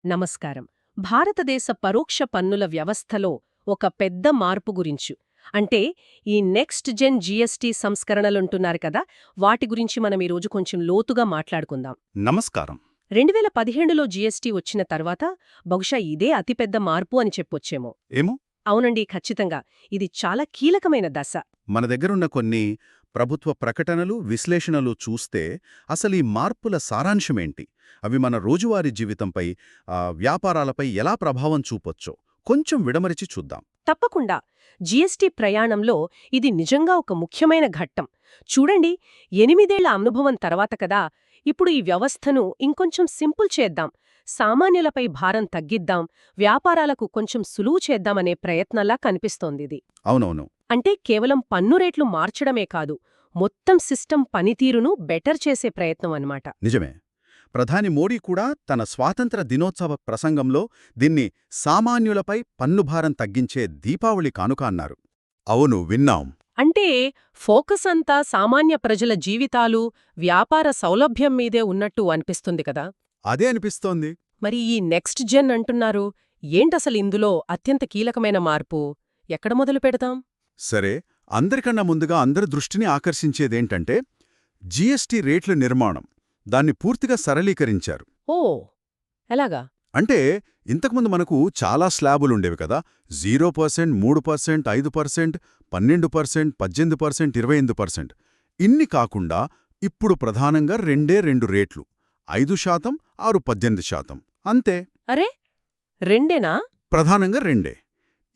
నమస్కారం. భారతదేశ పరోక్ష పన్నుల వ్యవస్థలో ఒక పెద్ద మార్పు గురించి అంటే ఈ నెక్స్ట్ జెన్ జీఎస్టీ సంస్కరణలుంటున్నారు కదా, వాటి గురించి మనం ఈరోజు కొంచెం లోతుగా మాట్లాడుకుందాం. నమస్కారం. 2017లో జీఎస్టీ వచ్చిన తర్వాత బహుశా ఇదే అతిపెద్ద మార్పు అని చెప్పొచ్చేమో. ఏమో అవునండి, ఖచ్చితంగా. ఇది చాలా కీలకమైన దశ. మన దగ్గరున్న కొన్ని ప్రభుత్వ ప్రకటనలు, విశ్లేషణలు చూస్తే అసలీ మార్పుల సారాంశమేంటి, అవి మన రోజువారీ జీవితంపై, వ్యాపారాలపై ఎలా ప్రభావం చూపొచ్చో కొంచెం విడమరిచి చూద్దాం. తప్పకుండా. జీఎస్టీ ప్రయాణంలో ఇది నిజంగా ఒక ముఖ్యమైన ఘట్టం. చూడండి, 8 ఏళ్ల అనుభవం తర్వాత కదా ఇప్పుడు ఈ వ్యవస్థను ఇంకొంచెం సింపుల్ చేద్దాం, సామాన్యులపై భారం తగ్గిద్దాం, వ్యాపారాలకు కొంచెం సులువు చేద్దామనే ప్రయత్నంలా కనిపిస్తోందిది. అవునవును. అంటే కేవలం పన్ను రేట్లు మార్చడమే కాదు, మొత్తం సిస్టమ్ పనితీరును బెటర్ చేసే ప్రయత్నం అన్నమాట. నిజమే. ప్రధాని మోడీ కూడా తన స్వాతంత్ర దినోత్సవ ప్రసంగంలో దీన్ని సామాన్యులపై పన్నుభారం తగ్గించే దీపావళి కానుక అన్నారు. అవును, విన్నాం. అంటే ఫోకస్ అంతా సామాన్య ప్రజల జీవితాలు, వ్యాపార సౌలభ్యం మీదే ఉన్నట్టు అనిపిస్తుంది కదా. అదే అనిపిస్తోంది. మరి ఈ నెక్స్ట్ జెన్ అంటున్నారు, ఏంటసలు ఇందులో అత్యంత కీలకమైన మార్పు? ఎక్కడ మొదలు పెడతాం? సరే, అందరికన్నా ముందుగా అందరి దృష్టిని ఆకర్షించేదేంటంటే జీఎస్టీ రేట్ల నిర్మాణం. దాన్ని పూర్తిగా సరళీకరించారు. ఓ, ఎలాగా? అంటే ఇంతకుముందు మనకు చాలా స్లాబులుండేవి కదా. 0%, 3%, 5%, 12%, 18%, 28%. ఇన్ని కాకుండా ఇప్పుడు ప్రధానంగా రెండు రేట్లు: 5%, 6%, 18%. అంతే. అరే, రెండేనా? ప్రధానంగా రెండే.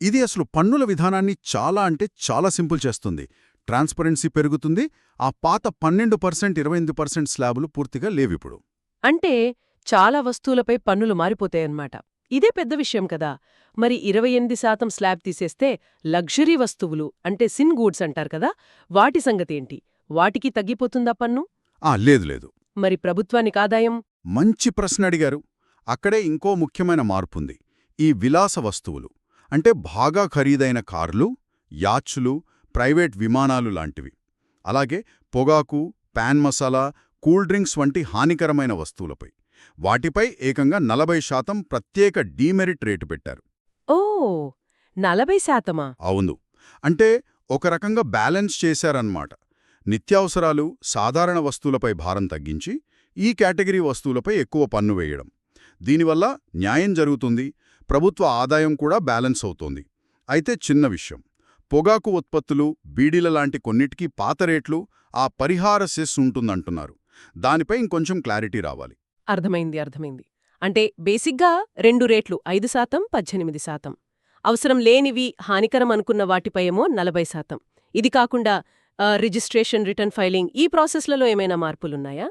ఇది అసలు పన్నుల విధానాన్ని చాలా అంటే చాలా సింపుల్ చేస్తుంది. ట్రాన్స్పరెన్సీ పెరుగుతుంది. ఆ పాత 12%, 28% స్లాబులు పూర్తిగా లేవిప్పుడు. అంటే చాలా వస్తువులపై పన్నులు మారిపోతాయన్నమాట. ఇదే పెద్ద విషయం కదా. మరి 28% స్లాబ్ తీసేస్తే లగ్జరీ వస్తువులు, అంటే సిన్ గూడ్స్ అంటారు కదా, వాటి సంగతేంటి? వాటికి తగ్గిపోతుందా పన్ను? లేదు లేదు. మరి ప్రభుత్వానికి ఆదాయం? మంచి ప్రశ్న అడిగారు. అక్కడే ఇంకో ముఖ్యమైన మార్పుంది. ఈ విలాస వస్తువులు అంటే బాగా ఖరీదైన కార్లు, యాచ్లు, ప్రైవేట్ విమానాలు లాంటివి. అలాగే పొగాకు, పాన్ మసాలా, కూల్ డ్రింక్స్ వంటి హానికరమైన వస్తువులపై, వాటిపై ఏకంగా 40% ప్రత్యేక డీమెరిట్ రేటు పెట్టారు. ఓ, 40%? అవును. అంటే ఒక రకంగా బ్యాలెన్స్ చేశారన్నమాట. నిత్యావసరాలు, సాధారణ వస్తువులపై భారం తగ్గించి ఈ కేటగిరీ వస్తువులపై ఎక్కువ పన్ను వేయడం. దీనివల్ల న్యాయం జరుగుతుంది, ప్రభుత్వ ఆదాయం కూడా బ్యాలెన్స్ అవుతోంది. అయితే చిన్న విషయం: పొగాకు ఉత్పత్తులు, బీడీల లాంటి కొన్నిటికీ పాత రేట్లు, ఆ పరిహార సెస్ ఉంటుందంటున్నారు. దానిపై ఇంకొంచెం క్లారిటీ రావాలి. అర్థమైంది. అంటే బేసిక్గా 2 రేట్లు: 5%, 18%. అవసరం లేనివి, హానికరం అనుకున్న వాటిపై ఏమో 40%. ఇది కాకుండా రిజిస్ట్రేషన్, రిటర్న్ ఫైలింగ్, ఈ ప్రాసెస్లలో ఏమైనా మార్పులున్నాయా?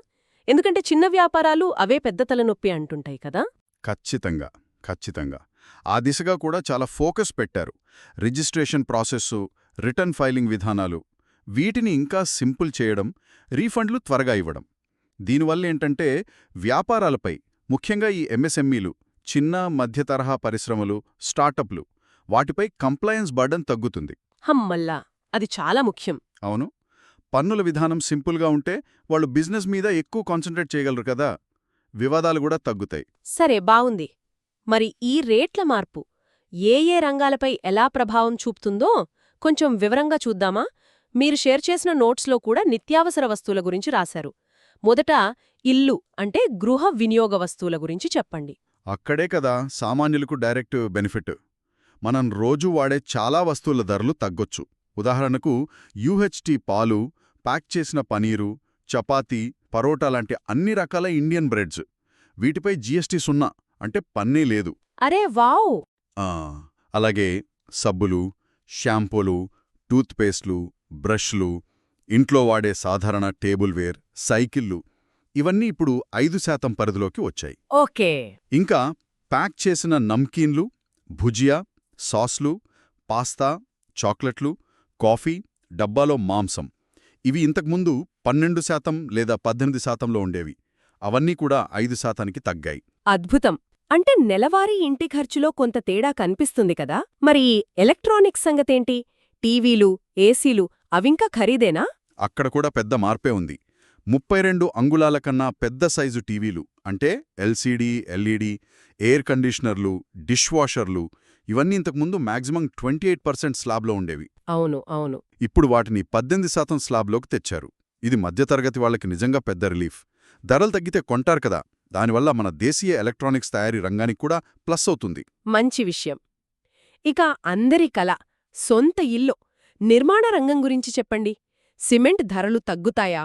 ఎందుకంటే చిన్న వ్యాపారాలు అవే పెద్ద తలనొప్పి అంటుంటాయి కదా. ఖచ్చితంగా. ఆ దిశగా కూడా చాలా ఫోకస్ పెట్టారు. రిజిస్ట్రేషన్ ప్రాసెస్సు, రిటర్న్ ఫైలింగ్ విధానాలు, వీటిని ఇంకా సింపుల్ చేయడం, రీఫండ్లు త్వరగా ఇవ్వడం. దీనివల్లేంటంటే వ్యాపారాలపై, ముఖ్యంగా ఈ ఎంఎస్ఎంఈలు, చిన్న మధ్య తరహా పరిశ్రమలు, స్టార్టప్లు, వాటిపై కంప్లయన్స్ బర్డన్ తగ్గుతుంది. హమ్మల్లా, అది చాలా ముఖ్యం. అవును. పన్నుల విధానం సింపుల్గా ఉంటే వాళ్ళు బిజినెస్ మీద ఎక్కువ కాన్సంట్రేట్ చేయగలరు కదా. వివాదాలు కూడా తగ్గుతాయి. సరే, బావుంది. మరి ఈ రేట్ల మార్పు ఏ రంగాలపై ఎలా ప్రభావం చూపుతుందో కొంచెం వివరంగా చూద్దామా? మీరు షేర్ చేసిన నోట్స్లో కూడా నిత్యావసర వస్తువుల గురించి రాశారు. మొదట ఇల్లు అంటే గృహ వినియోగ వస్తువుల గురించి చెప్పండి. అక్కడే కదా సామాన్యులకు డైరెక్ట్ బెనిఫిట్. మనం రోజూ వాడే చాలా వస్తువుల ధరలు తగ్గొచ్చు. ఉదాహరణకు యూహెచ్టీ పాలు, ప్యాక్ చేసిన పనీరు, చపాతీ, పరోటా లాంటి అన్ని రకాల ఇండియన్ బ్రెడ్స్, వీటిపై జీఎస్టీ 0, అంటే పన్నే లేదు. అరే వావ్! అలాగే సబ్బులు, షాంపూలు, టూత్పేస్ట్లు, బ్రష్లు, ఇంట్లో వాడే సాధారణ టేబుల్వేర్, సైకిళ్ళు, ఇవన్నీ ఇప్పుడు 5% పరిధిలోకి వచ్చాయి. ఓకే. ఇంకా ప్యాక్ చేసిన నమ్కీన్లు, భుజియా, సాస్లు, పాస్తా, చాక్లెట్లు, కాఫీ, డబ్బాలో మాంసం, ఇవి ఇంతకుముందు 12% లేదా 18%లో ఉండేవి. అవన్నీ కూడా 5%కి తగ్గాయి. అద్భుతం. అంటే నెలవారీ ఇంటి ఖర్చులో కొంత తేడా కనిపిస్తుంది కదా. మరి ఎలక్ట్రానిక్స్ సంగతేంటి? టీవీలు, ఏసీలు అవింకా ఖరీదేనా? అక్కడ కూడా పెద్ద మార్పే ఉంది. 32 అంగుళాల కన్నా పెద్ద సైజు టీవీలు, అంటే ఎల్సీడీ, ఎల్ఈడీ, ఎయిర్ కండిషనర్లు, డిష్ వాషర్లు ఇవన్నీ ఇంతకుముందు మ్యాక్సిమం 28% స్లాబ్లో ఉండేవి. అవును అవును. ఇప్పుడు వాటిని 18% స్లాబ్లోకి తెచ్చారు. ఇది మధ్యతరగతి వాళ్ళకి నిజంగా పెద్ద రిలీఫ్. ధరలు తగ్గితే కొంటారు కదా, దానివల్ల మన దేశీయ ఎలక్ట్రానిక్స్ తయారీ రంగానికి కూడా ప్లస్ అవుతుంది. మంచి విషయం. ఇక అందరి కల సొంత ఇల్లు నిర్మాణ రంగం గురించి చెప్పండి. సిమెంట్ ధరలు తగ్గుతాయా?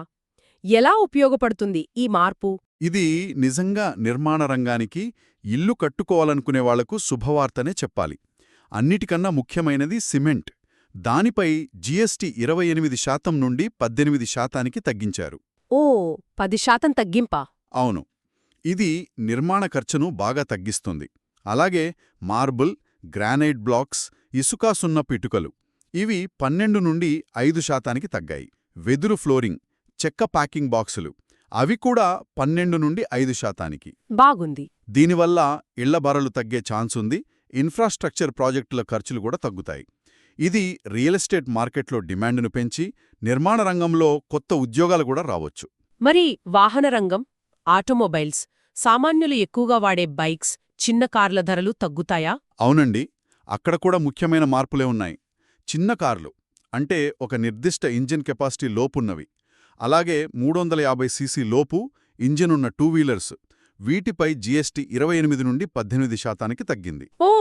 ఎలా ఉపయోగపడుతుంది ఈ మార్పు? ఇది నిజంగా నిర్మాణ రంగానికి, ఇల్లు కట్టుకోవాలనుకునే వాళ్లకు శుభవార్తనే చెప్పాలి. అన్నిటికన్నా ముఖ్యమైనది సిమెంట్. దానిపై జీఎస్టీ 28% నుండి 18% తగ్గించారు. ఓ, 10% తగ్గింపా? అవును. ఇది నిర్మాణ ఖర్చును బాగా తగ్గిస్తుంది. అలాగే మార్బుల్, గ్రానైట్ బ్లాక్స్, ఇసుక సున్నపు ఇటుకలు ఇవి 12 నుండి 5% తగ్గాయి. వెదురు ఫ్లోరింగ్, చెక్క ప్యాకింగ్ బాక్సులు అవి కూడా 12 నుండి 5%. బాగుంది. దీనివల్ల ఇళ్ల ధరలు తగ్గే ఛాన్సుంది. ఇన్ఫ్రాస్ట్రక్చర్ ప్రాజెక్టుల ఖర్చులు కూడా తగ్గుతాయి. ఇది రియల్ ఎస్టేట్ మార్కెట్లో డిమాండ్ను పెంచి నిర్మాణ రంగంలో కొత్త ఉద్యోగాలు కూడా రావచ్చు. మరి వాహన రంగం, ఆటోమొబైల్స్, సామాన్యులు ఎక్కువగా వాడే బైక్స్, చిన్న కార్ల ధరలు తగ్గుతాయా? అవునండి, అక్కడ కూడా ముఖ్యమైన మార్పులే ఉన్నాయి. చిన్న కార్లు అంటే ఒక నిర్దిష్ట ఇంజిన్ కెపాసిటీ లోపున్నవి, అలాగే 350 సీసీ లోపు ఇంజినున్న టూ వీలర్స్, వీటిపై జీఎస్టీ 28 నుండి 18% తగ్గింది. ఓ,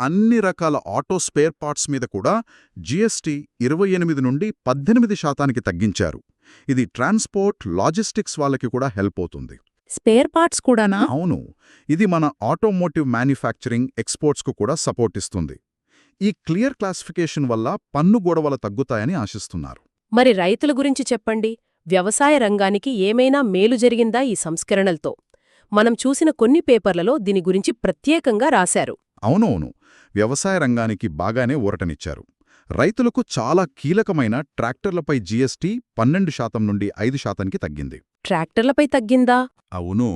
అన్ని రకాల ఆటో స్పేర్ పార్ట్స్ మీద కూడా జీఎస్టీ 28 నుండి 18% తగ్గించారు. ఇది ట్రాన్స్పోర్ట్, లాజిస్టిక్స్ వాళ్ళకి కూడా హెల్ప్ అవుతుంది. స్పేర్ పార్ట్స్ కూడానా? అవును, ఇది మన ఆటోమోటివ్ మ్యానుఫ్యాక్చరింగ్, ఎక్స్పోర్ట్స్కు కూడా సపోర్ట్ ఇస్తుంది. ఈ క్లియర్ క్లాసిఫికేషన్ వల్ల పన్ను గొడవలు తగ్గుతాయని ఆశిస్తున్నారు. మరి రైతుల గురించి చెప్పండి. వ్యవసాయ రంగానికి ఏమైనా మేలు జరిగిందా ఈ సంస్కరణలతో? మనం చూసిన కొన్ని పేపర్లలో దీని గురించి ప్రత్యేకంగా రాశారు. అవునవును, వ్యవసాయ రంగానికి బాగానే ఊరటనిచ్చారు. రైతులకు చాలా కీలకమైన ట్రాక్టర్లపై జీఎస్టీ 12% నుండి 5%కి తగ్గింది. ట్రాక్టర్లపై తగ్గిందా? అవును,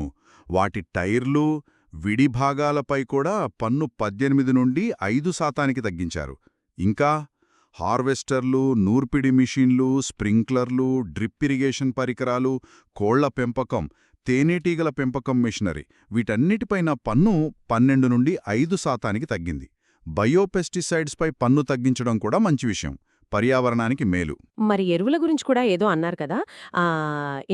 వాటి టైర్లు, విడి భాగాలపై కూడా పన్ను 18 నుండి 5%కి తగ్గించారు. ఇంకా హార్వెస్టర్లు, నూర్పిడి మిషన్లు, స్ప్రింక్లర్లు, డ్రిప్ ఇరిగేషన్ పరికరాలు, కోళ్ల పెంపకం, తేనెటీగల పెంపకం మిషనరీ వీటన్నిటిపైన పన్ను 12 నుండి 5%కి తగ్గింది. బయోపెస్టిసైడ్స్పై పన్ను తగ్గించడం కూడా మంచి విషయం, పర్యావరణానికి మేలు. మరి ఎరువుల గురించి కూడా ఏదో అన్నారు కదా,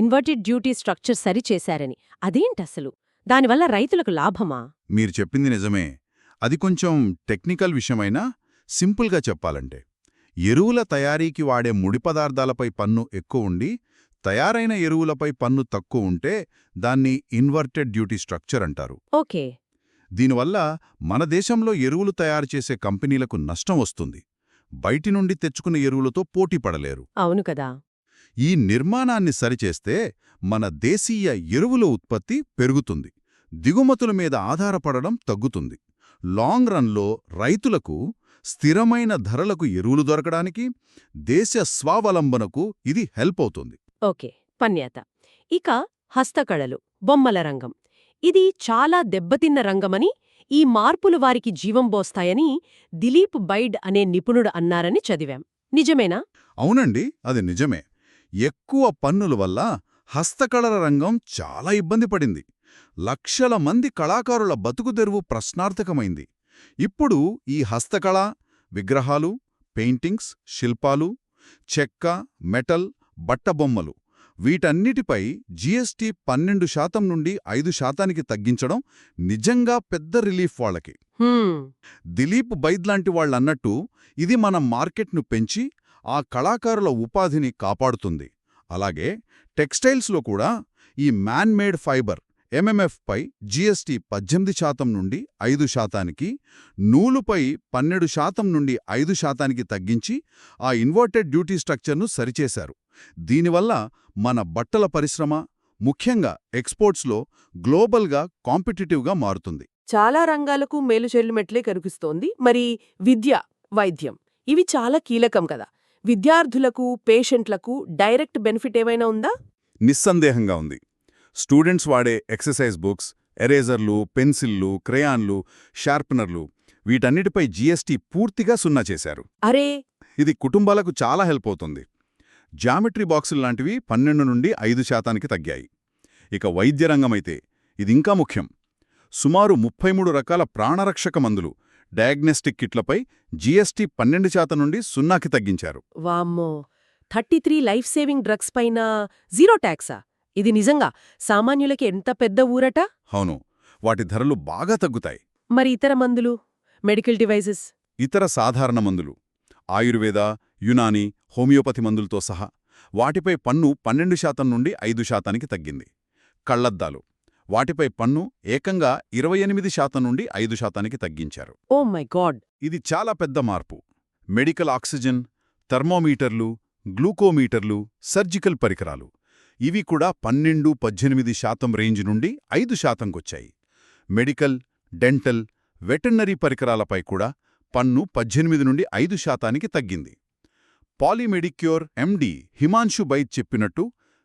ఇన్వర్టెడ్ డ్యూటీ స్ట్రక్చర్ సరిచేశారని. అదేంటసలు? దానివల్ల రైతులకు లాభమా? మీరు చెప్పింది నిజమే. అది కొంచెం టెక్నికల్ విషయమైనా సింపుల్గా చెప్పాలంటే, ఎరువుల తయారీకి వాడే ముడి పదార్థాలపై పన్ను ఎక్కువ ఉండి, తయారైన ఎరువులపై పన్ను తక్కువ ఉంటే దాన్ని ఇన్వర్టెడ్ డ్యూటీ స్ట్రక్చర్ అంటారు. ఓకే. దీనివల్ల మన దేశంలో ఎరువులు తయారు చేసే కంపెనీలకు నష్టం వస్తుంది. బయటి నుండి తెచ్చుకున్న ఎరువులతో పోటీ పడలేరు. అవును కదా. ఈ నిర్మాణాన్ని సరిచేస్తే మన దేశీయ ఎరువుల ఉత్పత్తి పెరుగుతుంది, దిగుమతుల మీద ఆధారపడడం తగ్గుతుంది. లాంగ్ రన్లో రైతులకు స్థిరమైన ధరలకు ఎరువులు దొరకడానికి, దేశ స్వావలంబనకు ఇది హెల్ప్ అవుతుంది. ఓకే, పన్యాత. ఇక హస్తకళలు, బొమ్మల రంగం. ఇది చాలా దెబ్బతిన్న రంగమని, ఈ మార్పులు వారికి జీవం పోస్తాయని దిలీప్ బైడ్ అనే నిపుణుడు అన్నారని చదివాం. నిజమేనా? అవునండి, అది నిజమే. ఎక్కువ పన్నుల వల్ల హస్తకళల రంగం చాలా ఇబ్బంది పడింది. లక్షల మంది కళాకారుల బతుకుదెరువు ప్రశ్నార్థకమైంది. ఇప్పుడు ఈ హస్తకళ, విగ్రహాలు, పెయింటింగ్స్, శిల్పాలు, చెక్క, మెటల్, బట్టబొమ్మలు వీటన్నిటిపై జీఎస్టీ 12% నుండి 5%కి తగ్గించడం నిజంగా పెద్ద రిలీఫ్ వాళ్ళకి. దిలీప్ బైద్ లాంటి వాళ్ళన్నట్టు ఇది మన మార్కెట్ను పెంచి ఆ కళాకారుల ఉపాధిని కాపాడుతుంది. అలాగే టెక్స్టైల్స్లో కూడా ఈ మ్యాన్ మేడ్ ఫైబర్ ఎంఎంఎఫ్ పై జీఎస్టీ 18% నుండి 5%కి, నూలుపై 12% నుండి 5%కి తగ్గించి ఆ ఇన్వర్టెడ్ డ్యూటీ స్ట్రక్చర్ను సరిచేశారు. దీనివల్ల మన బట్టల పరిశ్రమ, ముఖ్యంగా ఎక్స్పోర్ట్స్లో గ్లోబల్గా కాంపిటిటివ్గా మారుతుంది. చాలా రంగాలకు మేలు చెల్లుమెట్లే కనిపిస్తోంది. మరి విద్య, వైద్యం ఇవి చాలా కీలకం కదా. విద్యార్థులకు, పేషెంట్లకు డైరెక్ట్ బెనిఫిట్ ఏమైనా ఉందా? నిస్సందేహంగా ఉంది. స్టూడెంట్స్ వాడే ఎక్సర్సైజ్ బుక్స్, ఎరేజర్లు, పెన్సిళ్లు, క్రేయాన్లు, షార్పనర్లు వీటన్నిటిపై జీఎస్టీ పూర్తిగా 0 చేశారు. అరే, ఇది కుటుంబాలకు చాలా హెల్ప్ అవుతుంది. జామెట్రీ బాక్సులు లాంటివి 12 నుండి 5%కి తగ్గాయి. ఇక వైద్య రంగమైతే ఇదింకా ముఖ్యం. సుమారు 33 రకాల ప్రాణరక్షక మందులు, డయాగ్నోస్టిక్ కిట్లపై జీఎస్టీ 12% నుండి 0కి తగ్గించారు. వామ్మో, 33 లైఫ్ సేవింగ్ డ్రగ్స్ పైన 0 ట్యాక్సా? ఇది నిజంగా సామాన్యులకి ఎంత పెద్ద ఊరట! అవును, వాటి ధరలు బాగా తగ్గుతాయి. మరి ఇతర మందులు, మెడికల్ డివైజెస్? ఇతర సాధారణ మందులు, ఆయుర్వేద, యునాని, హోమియోపతి మందులతో సహా వాటిపై పన్ను 12% నుండి 5%కి తగ్గింది. కళ్లద్దాలు, వాటిపై పన్ను ఏకంగా 28% నుండి 5%కి తగ్గించారు. Oh my God! ఇది చాలా పెద్ద మార్పు. మెడికల్ ఆక్సిజన్, థర్మోమీటర్లు, గ్లూకోమీటర్లు, సర్జికల్ పరికరాలు ఇవి కూడా 12–18% రేంజ్ నుండి 5%కొచ్చాయి. మెడికల్, డెంటల్, వెటర్నరీ పరికరాలపై కూడా పన్ను 18 నుండి 5%కి తగ్గింది. పాలీమెడిక్యూర్ ఎండి హిమాన్షు బైద్ చెప్పినట్టు,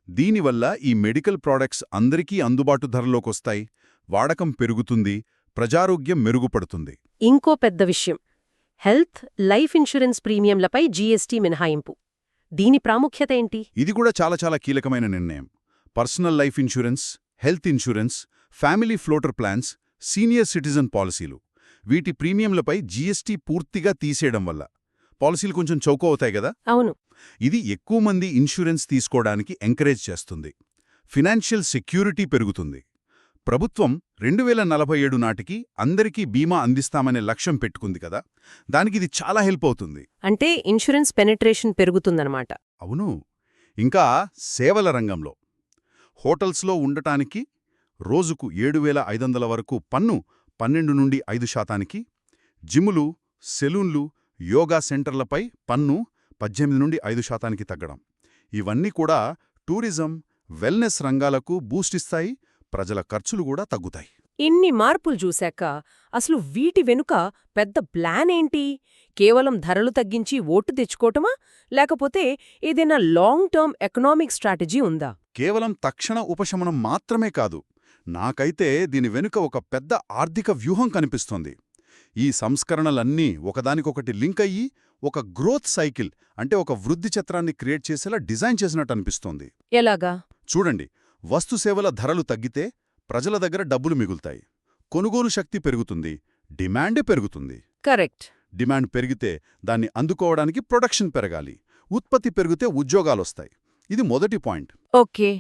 దీనివల్ల ఈ మెడికల్ ప్రాడక్ట్స్ అందరికీ అందుబాటు ధరలోకొస్తాయి, వాడకం పెరుగుతుంది, ప్రజారోగ్యం మెరుగుపడుతుంది. ఇంకో పెద్ద విషయం, హెల్త్, లైఫ్ ఇన్సూరెన్స్ ప్రీమియంలపై జీఎస్టీ మినహాయింపు. దీని ప్రాముఖ్యత ఏంటి? ఇది కూడా చాలా కీలకమైన నిర్ణయం. Personal life insurance, health insurance, family floater plans, senior citizen పాలసీలు వీటి ప్రీమియంలపై జీఎస్టీ పూర్తిగా తీసేయడం వల్ల పాలసీలు కొంచెం చౌక అవుతాయి కదా. అవును. ఇది ఎక్కువ మంది ఇన్సూరెన్స్ తీసుకోవడానికి ఎంకరేజ్ చేస్తుంది. ఫినాన్షియల్ సెక్యూరిటీ పెరుగుతుంది. ప్రభుత్వం 2047 నాటికి అందరికీ బీమా అందిస్తామనే లక్ష్యం పెట్టుకుంది కదా, దానికి ఇది చాలా హెల్ప్ అవుతుంది. అంటే ఇన్సూరెన్స్ పెనెట్రేషన్ పెరుగుతుందన్నమాట. అవును. ఇంకా సేవల రంగంలో హోటల్స్లో ఉండటానికి రోజుకు 7,500 వరకు పన్ను 12 నుండి 5%కి, జిమ్ములు, సెలూన్లు, యోగా సెంటర్లపై పన్ను 18 నుండి 5%కి తగ్గడం, ఇవన్నీ కూడా టూరిజం, వెల్నెస్ రంగాలకు బూస్ట్ ఇస్తాయి, ప్రజల ఖర్చులు కూడా తగ్గుతాయి. ఇన్ని మార్పులు చూశాక అసలు వీటి వెనుక పెద్ద ప్లాన్ ఏంటి? కేవలం ధరలు తగ్గించి ఓటు తెచ్చుకోవటమా, లేకపోతే ఏదైనా లాంగ్ టర్మ్ ఎకనామిక్ స్ట్రాటజీ ఉందా? కేవలం తక్షణ ఉపశమనం మాత్రమే కాదు, నాకైతే దీని వెనుక ఒక పెద్ద ఆర్థిక వ్యూహం కనిపిస్తోంది. ఈ సంస్కరణలన్నీ ఒకదానికొకటి లింక్ అయ్యి ఒక గ్రోత్ సైకిల్, అంటే ఒక వృద్ధి చక్రాన్ని క్రియేట్ చేసేలా డిజైన్ చేసినట్టు అనిపిస్తోంది. ఎలాగా? చూడండి, వస్తుసేవల ధరలు తగ్గితే ప్రజల దగ్గర డబ్బులు మిగులుతాయి, కొనుగోలు శక్తి పెరుగుతుంది, డిమాండే పెరుగుతుంది. కరెక్ట్. డిమాండ్ పెరిగితే దాన్ని అందుకోవడానికి ప్రొడక్షన్ పెరగాలి, ఉత్పత్తి పెరిగితే ఉద్యోగాలొస్తాయి. ఇది మొదటి పాయింట్. ఓకే.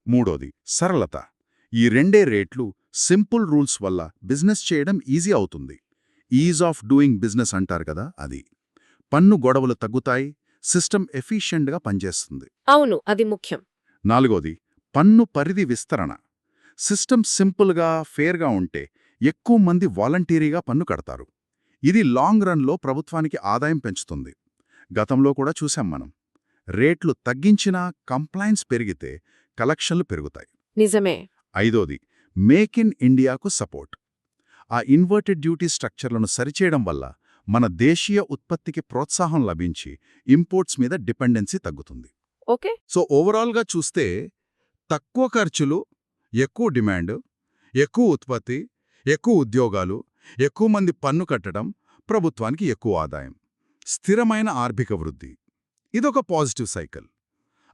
మూడోది సరళత. ఈ రెండే రేట్లు, సింపుల్ రూల్స్ వల్ల బిజినెస్ చేయడం ఈజీ అవుతుంది. ఈజ్ ఆఫ్ డూయింగ్ బిజినెస్ అంటారు కదా, అది. పన్ను గొడవలు తగ్గుతాయి, సిస్టమ్ ఎఫిషియెంట్గా పనిచేస్తుంది. అవును, అది ముఖ్యం. నాలుగోది పన్ను పరిధి విస్తరణ. సిస్టమ్ సింపుల్గా, ఫేర్గా ఉంటే ఎక్కువ మంది వాలంటీరీగా పన్ను కడతారు. ఇది లాంగ్ రన్లో ప్రభుత్వానికి ఆదాయం పెంచుతుంది. గతంలో కూడా చూశాం మనం. రేట్లు తగ్గించినా కంప్లైన్స్ పెరిగితే కలెక్షన్లు పెరుగుతాయి. నిజమే. ఐదోది మేక్ ఇన్ ఇండియాకు సపోర్ట్. ఆ ఇన్వర్టెడ్ డ్యూటీ స్ట్రక్చర్లను సరిచేయడం వల్ల మన దేశీయ ఉత్పత్తికి ప్రోత్సాహం లభించి ఇంపోర్ట్స్ మీద డిపెండెన్సీ తగ్గుతుంది. ఓకే. సో ఓవరాల్గా చూస్తే తక్కువ ఖర్చులు, ఎక్కువ డిమాండ్, ఎక్కువ ఉత్పత్తి, ఎక్కువ ఉద్యోగాలు, ఎక్కువ మంది పన్ను కట్టడం, ప్రభుత్వానికి ఎక్కువ ఆదాయం, స్థిరమైన ఆర్థిక వృద్ధి. ఇదొక పాజిటివ్ సైకిల్.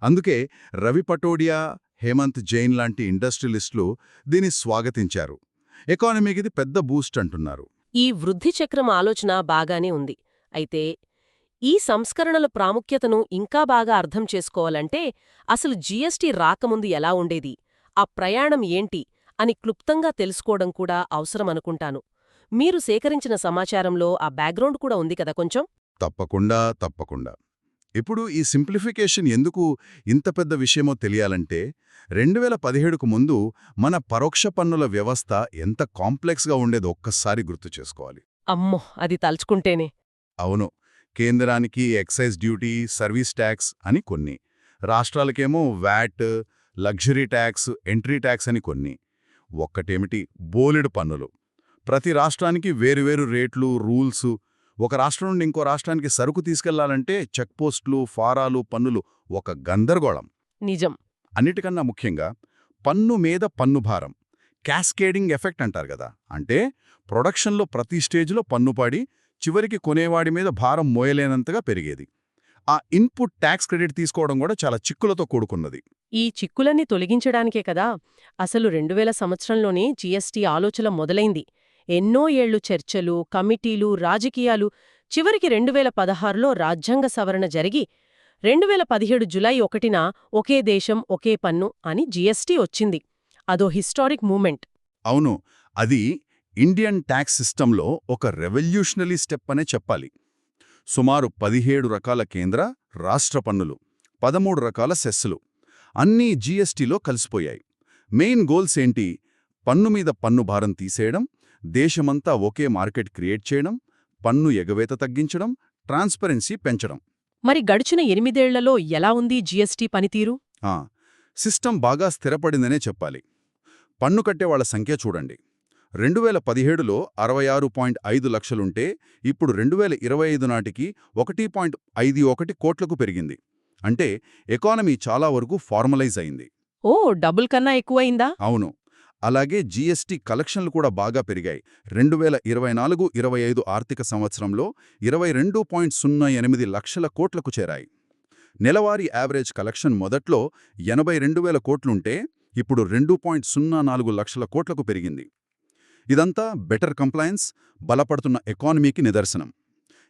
అందుకే రవి పటోడియా, హేమంత్ జైన్ లాంటి ఇండస్ట్రియలిస్టులు దీన్ని స్వాగతించారు. ఎకానమీకి ఇది పెద్ద బూస్ట్ అంటున్నారు. ఈ వృద్ధి చక్రం ఆలోచన బాగానే ఉంది. అయితే ఈ సంస్కరణల ప్రాముఖ్యతను ఇంకా బాగా అర్థం చేసుకోవాలంటే అసలు జీఎస్టీ రాకముందు ఎలా ఉండేది, ఆ ప్రయాణం ఏంటి అని క్లుప్తంగా తెలుసుకోవడం కూడా అవసరమనుకుంటాను. మీరు సేకరించిన సమాచారంలో ఆ బ్యాక్గ్రౌండ్ కూడా ఉంది కదా కొంచెం? తప్పకుండా. ఇప్పుడు ఈ సింప్లిఫికేషన్ ఎందుకు ఇంత పెద్ద విషయమో తెలియాలంటే 2017కు ముందు మన పరోక్ష పన్నుల వ్యవస్థ ఎంత కాంప్లెక్స్గా ఉండేదో ఒక్కసారి గుర్తు చేసుకోవాలి. అమ్మో, అది తలుచుకుంటేనే. అవును, కేంద్రానికి ఎక్సైజ్ డ్యూటీ, సర్వీస్ ట్యాక్స్ అని కొన్ని, రాష్ట్రాలకేమో VAT, luxury tax, entry tax అని కొన్ని. ఒక్కటేమిటి, బోలెడు పన్నులు. ప్రతి రాష్ట్రానికి వేరువేరు రేట్లు, రూల్సు. ఒక రాష్ట్రం నుండి ఇంకో రాష్ట్రానికి సరుకు తీసుకెళ్లాలంటే చెక్పోస్టులు, ఫారాలు, పన్నులు, ఒక గందరగోళం. నిజం. అన్నిటికన్నా ముఖ్యంగా పన్ను మీద పన్ను భారం, క్యాస్కేడింగ్ ఎఫెక్ట్ అంటారు కదా. అంటే ప్రొడక్షన్లో ప్రతి స్టేజ్లో పన్ను పడి చివరికి కొనేవాడి మీద భారం మోయలేనంతగా పెరిగేది. ఆ ఇన్పుట్ ట్యాక్స్ క్రెడిట్ తీసుకోవడం కూడా చాలా చిక్కులతో కూడుకున్నది. ఈ చిక్కులన్నీ తొలగించడానికే కదా అసలు 2000 సంవత్సరంలోనే జీఎస్టీ ఆలోచన మొదలైంది. ఎన్నో ఏళ్లు చర్చలు, కమిటీలు, రాజకీయాలు, చివరికి 2016లో రాజ్యాంగ సవరణ జరిగి 2017 జులై 1న ఒకే దేశం ఒకే పన్ను అని జీఎస్టీ వచ్చింది. అదో హిస్టారిక్ మూమెంట్. అవును, అది ఇండియన్ ట్యాక్స్ సిస్టంలో ఒక రెవల్యూషనరీ స్టెప్ అనే చెప్పాలి. సుమారు 17 రకాల కేంద్ర, రాష్ట్ర పన్నులు, 13 రకాల సెస్సులు అన్నీ జీఎస్టీలో కలిసిపోయాయి. మెయిన్ గోల్స్ ఏంటి? పన్ను మీద పన్ను భారం తీసేయడం, దేశమంతా ఒకే మార్కెట్ క్రియేట్ చేయడం, పన్ను ఎగవేత తగ్గించడం, ట్రాన్స్పరెన్సీ పెంచడం. మరి గడిచిన 8 ఏళ్లలో ఎలా ఉంది జీఎస్టీ పనితీరు? సిస్టమ్ బాగా స్థిరపడిందనే చెప్పాలి. పన్ను కట్టేవాళ్ల సంఖ్య చూడండి. 2017లో 66.5 లక్షలుంటే ఇప్పుడు 2025 నాటికి 1.51 కోట్లకు పెరిగింది. అంటే ఎకానమీ చాలా వరకు ఫార్మలైజ్ అయింది. ఓ, డబుల్ కన్నా ఎక్కువైందా? అవును. అలాగే జీఎస్టీ కలెక్షన్లు కూడా బాగా పెరిగాయి. 2024-25 ఆర్థిక సంవత్సరంలో 22.08 లక్షల కోట్లకు చేరాయి. నెలవారీ యావరేజ్ కలెక్షన్ మొదట్లో 82,000 కోట్లుంటే ఇప్పుడు 2.04 లక్షల కోట్లకు పెరిగింది. ఇదంతా బెటర్ కంప్లయన్స్, బలపడుతున్న ఎకానమీకి నిదర్శనం.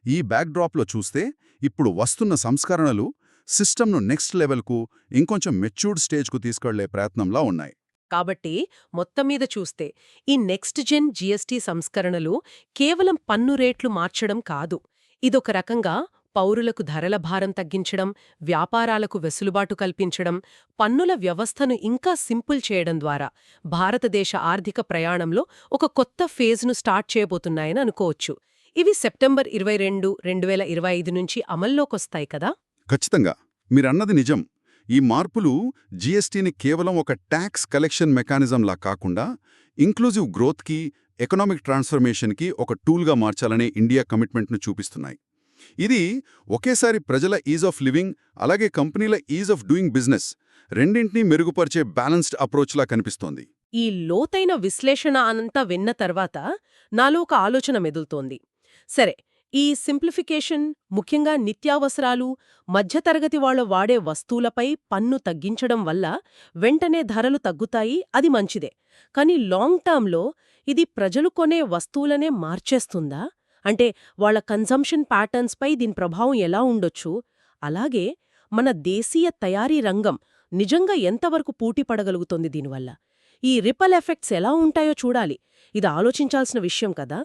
ఈ బ్యాక్డ్రాప్లో చూస్తే ఇప్పుడు వస్తున్న సంస్కరణలు సిస్టమ్ను నెక్స్ట్ లెవెల్కు, ఇంకొంచెం మెచ్యూర్డ్ స్టేజ్కు తీసుకెళ్లే ప్రయత్నంలా ఉన్నాయి. కాబట్టి మొత్తం మీద చూస్తే ఈ నెక్స్ట్ జెన్ జీఎస్టీ సంస్కరణలు కేవలం పన్ను రేట్లు మార్చడం కాదు. ఇదొక రకంగా పౌరులకు ధరల భారం తగ్గించడం, వ్యాపారాలకు వెసులుబాటు కల్పించడం, పన్నుల వ్యవస్థను ఇంకా సింపుల్ చేయడం ద్వారా భారతదేశ ఆర్థిక ప్రయాణంలో ఒక కొత్త ఫేజ్ను స్టార్ట్ చేయబోతున్నాయని అనుకోవచ్చు. ఇవి సెప్టెంబర్ 22, 2025 నుంచి అమల్లోకొస్తాయి కదా? ఖచ్చితంగా, మీరన్నది నిజం. ఈ మార్పులు జీఎస్టీని కేవలం ఒక ట్యాక్స్ కలెక్షన్ మెకానిజంలా కాకుండా ఇంక్లూజివ్ గ్రోత్కి, ఎకనామిక్ ట్రాన్స్ఫర్మేషన్కి ఒక టూల్గా మార్చాలనే ఇండియా కమిట్మెంట్ను చూపిస్తున్నాయి. ఇది ఒకేసారి ప్రజల ఈజ్ ఆఫ్ లివింగ్, అలాగే కంపెనీల ఈజ్ ఆఫ్ డూయింగ్ బిజినెస్ రెండింటినీ మెరుగుపరిచే బ్యాలెన్స్డ్ అప్రోచ్లా కనిపిస్తోంది. ఈ లోతైన విశ్లేషణ అంతా విన్న తర్వాత నాలో ఒక ఆలోచన మెదులుతోంది. సరే, ఈ సింప్లిఫికేషన్, ముఖ్యంగా నిత్యావసరాలు, మధ్యతరగతి వాళ్ళు వాడే వస్తువులపై పన్ను తగ్గించడం వల్ల వెంటనే ధరలు తగ్గుతాయి, అది మంచిదే. కానీ లాంగ్ టర్మ్లో ఇది ప్రజలు కొనే వస్తువులనే మార్చేస్తుందా? అంటే వాళ్ళ కన్సంప్షన్ ప్యాటర్న్స్పై దీని ప్రభావం ఎలా ఉండొచ్చు? అలాగే మన దేశీయ తయారీ రంగం నిజంగా ఎంతవరకు పోటీ పడగలుగుతోంది దీనివల్ల? ఈ రిపల్ ఎఫెక్ట్స్ ఎలా ఉంటాయో చూడాలి. ఇది ఆలోచించాల్సిన విషయం కదా.